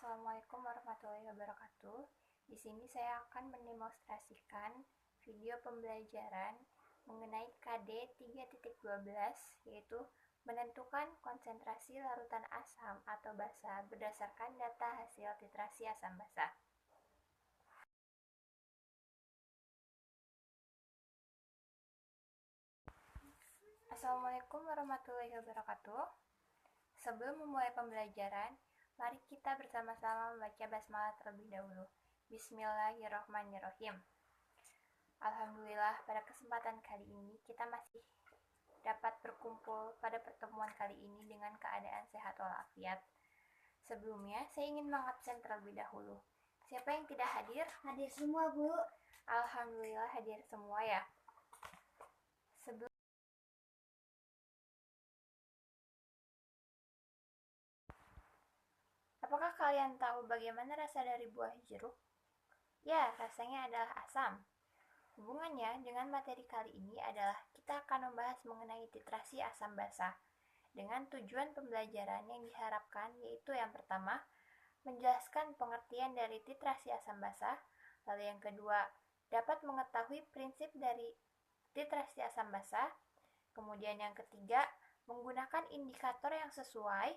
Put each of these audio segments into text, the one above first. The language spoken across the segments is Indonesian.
Assalamualaikum warahmatullahi wabarakatuh. Di sini saya akan mendemonstrasikan video pembelajaran mengenai KD 3.12, yaitu menentukan konsentrasi larutan asam atau basa berdasarkan data hasil titrasi asam basa. Assalamualaikum warahmatullahi wabarakatuh. Sebelum memulai pembelajaran, mari kita bersama-sama membaca basmalah terlebih dahulu. Bismillahirrahmanirrahim. Alhamdulillah, pada kesempatan kali ini kita masih dapat berkumpul pada pertemuan kali ini dengan keadaan sehat walafiat. Sebelumnya, saya ingin mengabsen terlebih dahulu. Siapa yang tidak hadir? Hadir semua, Bu. Alhamdulillah hadir semua ya. Apakah kalian tahu bagaimana rasa dari buah jeruk? Ya, rasanya adalah asam. Hubungannya dengan materi kali ini adalah kita akan membahas mengenai titrasi asam basa dengan tujuan pembelajaran yang diharapkan yaitu yang pertama, menjelaskan pengertian dari titrasi asam basa, lalu yang kedua, dapat mengetahui prinsip dari titrasi asam basa, kemudian yang ketiga, menggunakan indikator yang sesuai,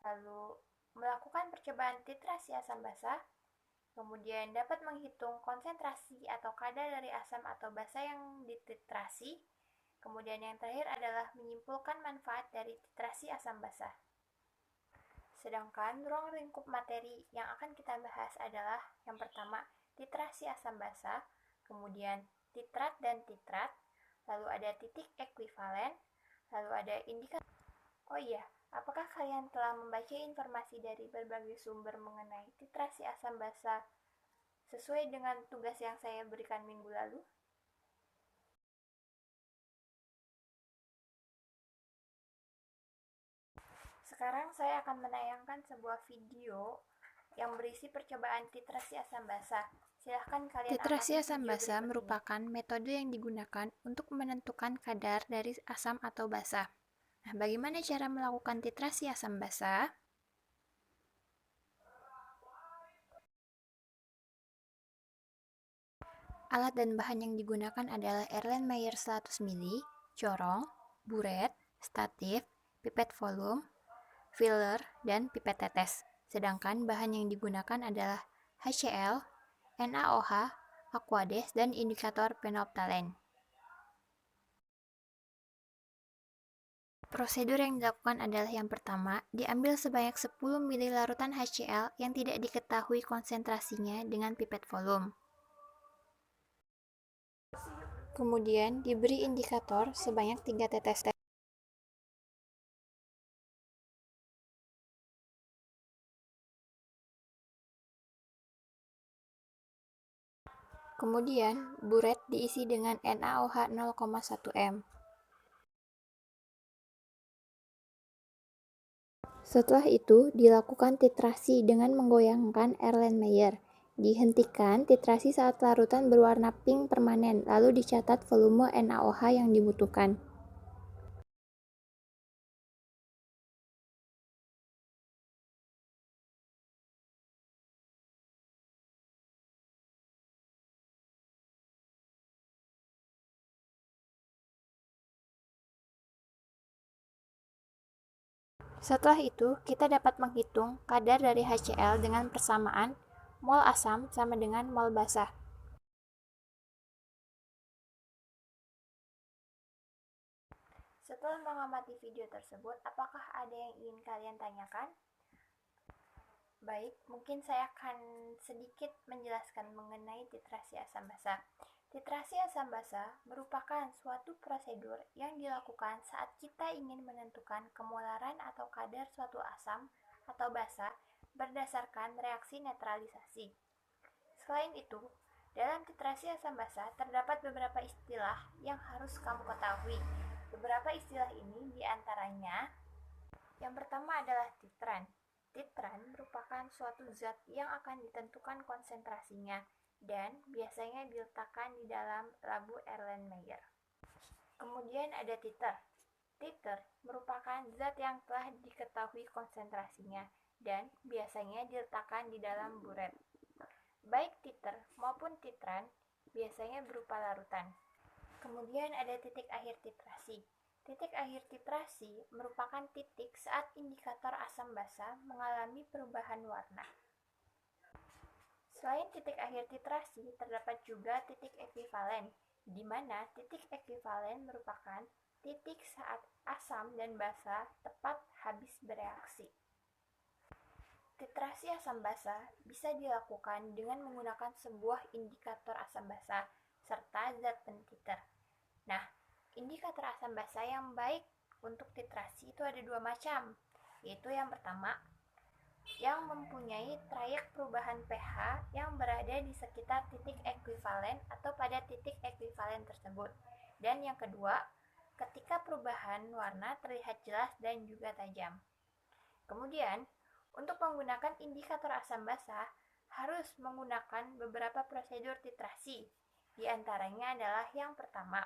lalu melakukan percobaan titrasi asam basa, kemudian dapat menghitung konsentrasi atau kadar dari asam atau basa yang dititrasi, kemudian yang terakhir adalah menyimpulkan manfaat dari titrasi asam basa. Sedangkan ruang lingkup materi yang akan kita bahas adalah yang pertama, titrasi asam basa, kemudian titrat dan titrat, lalu ada titik ekuivalen, lalu ada indikator. Oh iya, apakah kalian telah membaca informasi dari berbagai sumber mengenai titrasi asam basa sesuai dengan tugas yang saya berikan minggu lalu? Sekarang saya akan menayangkan sebuah video yang berisi percobaan titrasi asam basa. Silahkan kalian Titrasi asam basa berikut merupakan metode yang digunakan untuk menentukan kadar dari asam atau basa. Nah, bagaimana cara melakukan titrasi asam basa? Alat dan bahan yang digunakan adalah Erlenmeyer 100 ml, corong, buret, statif, pipet volume, filler, dan pipet tetes. Sedangkan bahan yang digunakan adalah HCl, NaOH, Aquades, dan indikator phenolphthalein. Prosedur yang dilakukan adalah yang pertama, diambil sebanyak 10 ml larutan HCl yang tidak diketahui konsentrasinya dengan pipet volume. Kemudian diberi indikator sebanyak 3 tetes. Kemudian buret diisi dengan NaOH 0,1 m. Setelah itu, dilakukan titrasi dengan menggoyangkan Erlenmeyer. Dihentikan titrasi saat larutan berwarna pink permanen, lalu dicatat volume NaOH yang dibutuhkan. Setelah itu, kita dapat menghitung kadar dari HCl dengan persamaan mol asam sama dengan mol basa. Setelah mengamati video tersebut, apakah ada yang ingin kalian tanyakan? Baik, mungkin saya akan sedikit menjelaskan mengenai titrasi asam basa. Titrasi asam basa merupakan suatu prosedur yang dilakukan saat kita ingin menentukan kemolaran atau kadar suatu asam atau basa berdasarkan reaksi netralisasi. Selain itu, dalam titrasi asam basa terdapat beberapa istilah yang harus kamu ketahui. Beberapa istilah ini diantaranya, yang pertama adalah titran. Titran merupakan suatu zat yang akan ditentukan konsentrasinya dan biasanya diletakkan di dalam labu Erlenmeyer. Kemudian ada titer. Titer merupakan zat yang telah diketahui konsentrasinya dan biasanya diletakkan di dalam buret. Baik titer maupun titran biasanya berupa larutan. Kemudian ada titik akhir titrasi. Titik akhir titrasi merupakan titik saat indikator asam basa mengalami perubahan warna. Selain titik akhir titrasi, terdapat juga titik ekuivalen, di mana titik ekuivalen merupakan titik saat asam dan basa tepat habis bereaksi. Titrasi asam basa bisa dilakukan dengan menggunakan sebuah indikator asam basa serta zat pentiter. Nah, indikator asam basa yang baik untuk titrasi itu ada dua macam, yaitu yang pertama, yang mempunyai trayek perubahan pH yang berada di sekitar titik ekuivalen atau pada titik ekuivalen tersebut. Dan yang kedua, ketika perubahan warna terlihat jelas dan juga tajam. Kemudian, untuk menggunakan indikator asam basa, harus menggunakan beberapa prosedur titrasi. Di antaranya adalah yang pertama,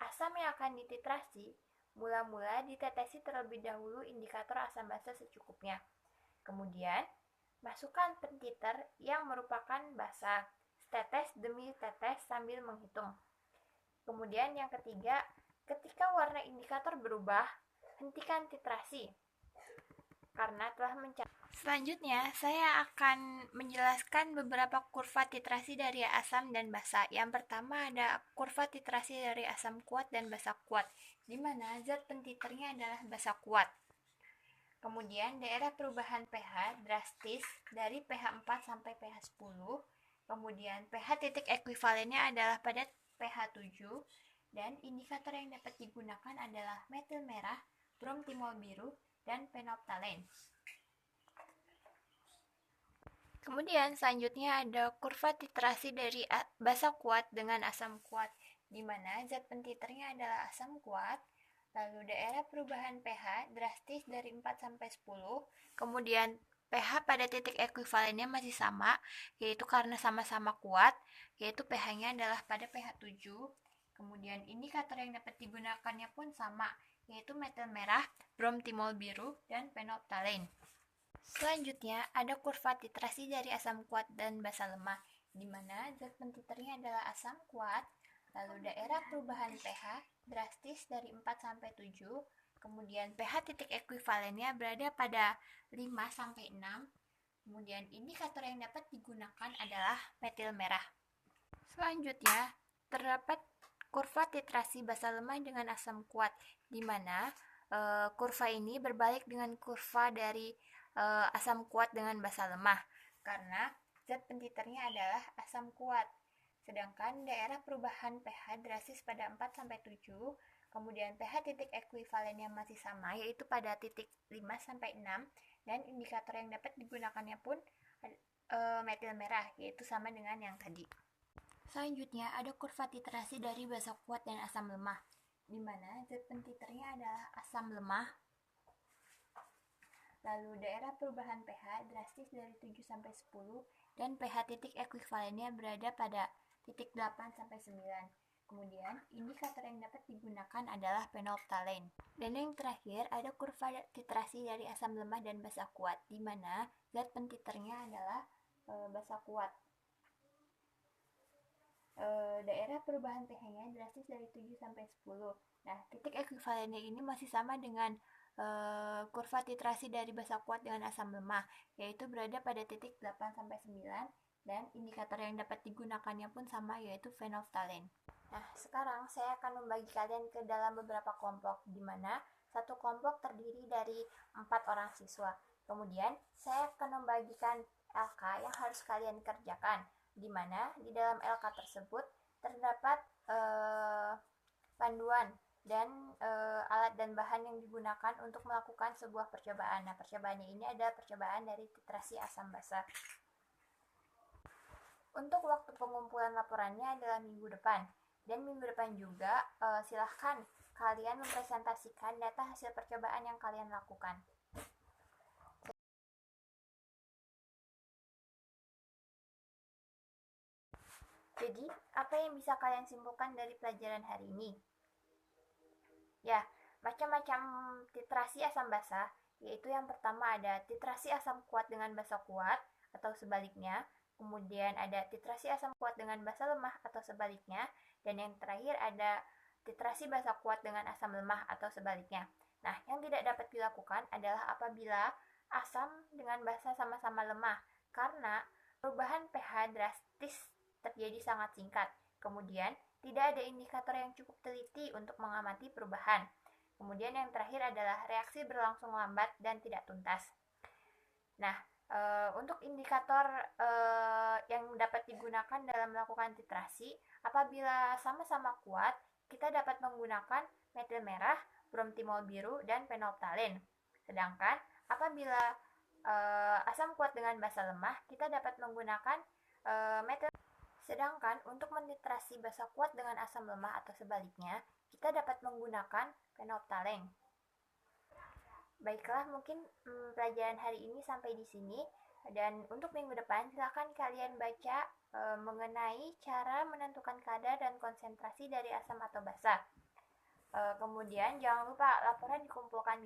asam yang akan dititrasi mula-mula ditetesi terlebih dahulu indikator asam basa secukupnya. Kemudian, masukkan pentiter yang merupakan basa, tetes demi tetes sambil menghitung. Kemudian yang ketiga, ketika warna indikator berubah, hentikan titrasi karena telah mencapai. Selanjutnya, saya akan menjelaskan beberapa kurva titrasi dari asam dan basa. Yang pertama ada kurva titrasi dari asam kuat dan basa kuat, di mana zat pentiternya adalah basa kuat. Kemudian, daerah perubahan pH drastis dari pH 4 sampai pH 10. Kemudian, pH titik ekuivalennya adalah pada pH 7. Dan indikator yang dapat digunakan adalah metil merah, bromtimol biru, dan phenolphthalein. Kemudian selanjutnya ada kurva titrasi dari basa kuat dengan asam kuat, di mana zat pentiternya adalah asam kuat. Lalu daerah perubahan pH drastis dari 4 sampai 10. Kemudian pH pada titik ekuivalennya masih sama, yaitu karena sama-sama kuat, yaitu pH-nya adalah pada pH 7. Kemudian indikator yang dapat digunakannya pun sama, yaitu metil merah, bromtimol biru, dan phenolphthalein. Selanjutnya, ada kurva titrasi dari asam kuat dan basa lemah, di mana zat pentiternya adalah asam kuat, lalu daerah perubahan pH drastis dari 4 sampai 7, kemudian pH titik ekuivalennya berada pada 5 sampai 6, kemudian indikator yang dapat digunakan adalah metil merah. Selanjutnya, terdapat kurva titrasi basa lemah dengan asam kuat, di mana kurva ini berbalik dengan kurva dari asam kuat dengan basa lemah, karena zat pentiternya adalah asam kuat. Sedangkan daerah perubahan pH drastis pada 4 sampai 7, kemudian pH titik ekuivalennya masih sama, yaitu pada titik 5 sampai 6, dan indikator yang dapat digunakannya pun metil merah, yaitu sama dengan yang tadi. Selanjutnya ada kurva titrasi dari basa kuat dan asam lemah, di mana zat pentiternya adalah asam lemah. Lalu daerah perubahan pH drastis dari 7 sampai 10 dan pH titik ekuivalennya berada pada titik 8 sampai 9. Kemudian indikator yang dapat digunakan adalah phenolphthalein. Dan yang terakhir ada kurva titrasi dari asam lemah dan basa kuat, di mana zat pentiternya adalah basa kuat. Daerah perubahan pH-nya drastis dari 7 sampai 10. Nah, titik ekuivalennya ini masih sama dengan kurva titrasi dari basa kuat dengan asam lemah, yaitu berada pada titik 8 sampai 9, dan indikator yang dapat digunakannya pun sama, yaitu phenolphthalein. Nah, sekarang saya akan membagi kalian ke dalam beberapa kelompok, di mana satu kelompok terdiri dari 4 orang siswa. Kemudian, saya akan membagikan LK yang harus kalian kerjakan, di mana di dalam LK tersebut terdapat panduan dan alat dan bahan yang digunakan untuk melakukan sebuah percobaan. Nah, percobaannya ini adalah percobaan dari titrasi asam basa. Untuk waktu pengumpulan laporannya adalah minggu depan. Dan minggu depan juga silahkan kalian mempresentasikan data hasil percobaan yang kalian lakukan. Jadi, apa yang bisa kalian simpulkan dari pelajaran hari ini? Ya, macam-macam titrasi asam basa yaitu yang pertama ada titrasi asam kuat dengan basa kuat atau sebaliknya, kemudian ada titrasi asam kuat dengan basa lemah atau sebaliknya, dan yang terakhir ada titrasi basa kuat dengan asam lemah atau sebaliknya. Nah, yang tidak dapat dilakukan adalah apabila asam dengan basa sama-sama lemah, karena perubahan pH drastis terjadi sangat singkat. Kemudian, tidak ada indikator yang cukup teliti untuk mengamati perubahan. Kemudian yang terakhir adalah reaksi berlangsung lambat dan tidak tuntas. Nah, untuk indikator yang dapat digunakan dalam melakukan titrasi, apabila sama-sama kuat, kita dapat menggunakan metil merah, bromtimol biru, dan phenolphthalein. Sedangkan apabila asam kuat dengan basa lemah, kita dapat menggunakan metil. Sedangkan untuk menitrasi basa kuat dengan asam lemah atau sebaliknya, kita dapat menggunakan phenolphthalein. Baiklah, mungkin pelajaran hari ini sampai di sini. Dan untuk minggu depan, silakan kalian baca mengenai cara menentukan kadar dan konsentrasi dari asam atau basa. Kemudian jangan lupa laporan dikumpulkan